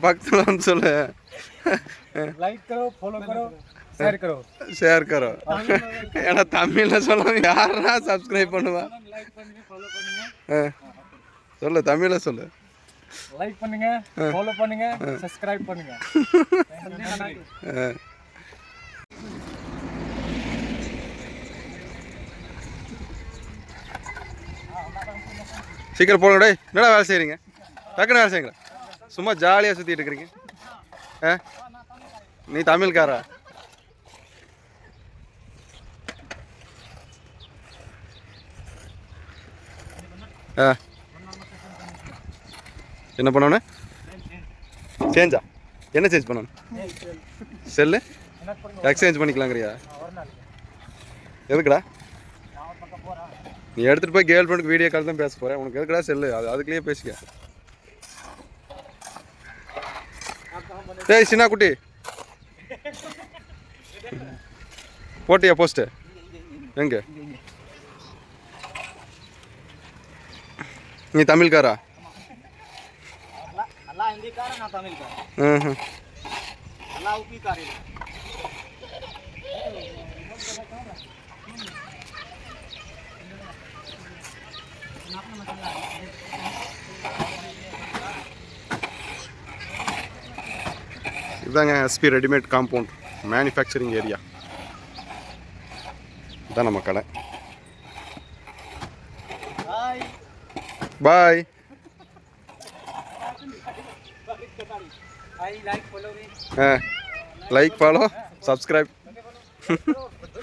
பக்கத்தில் வந்து சொல்லு. लाइक करो, फॉलो करो, शेयर करो. ஷேர் கரோ. ஏன்னா தமிழில் சொல்லுவாங்க, யாரா சப்ஸ்கிரைப் பண்ணுவா? लाइक பண்ணுங்க, ஃபாலோ பண்ணுங்க. சொல்லு, தமிழில் சொல்லு. லைக் பண்ணுங்க, ஃபாலோ பண்ணுங்க, சப்ஸ்கிரைப் பண்ணுங்க. சீக்கிரம் போடுங்க. டேய், என்னடா வேலை செய்கிறீங்க? டக்குன்னு வேலை செய்யுங்களா? சும்மா ஜாலியாக சுற்றிட்டு இருக்கிறீங்க. நீ தமிழ்காரா? என்ன பண்ணோன்னு? சேஞ்சா? என்ன சேஞ்ச் பண்ணணும்? செல்லு எக்ஸ்சேஞ்ச் பண்ணிக்கலாங்கிறியா? எதுக்குடா? நீ எடுத்துகிட்டு போய் கேர்ள் ஃப்ரெண்டுக்கு வீடியோ கால் தான் பேச போகிறேன். உனக்கு எதுக்குடா செல்லு? அதுக்குள்ளேயே பேசிக்க. டேய் சின்ன குட்டி, போட்டியா போஸ்ட்டு? எங்கே? நீ தமிழ்காரா? இதுதாங்க SP readymade compound manufacturing area. இதுதான் நம்ம கடை. பாய். Like follow subscribe.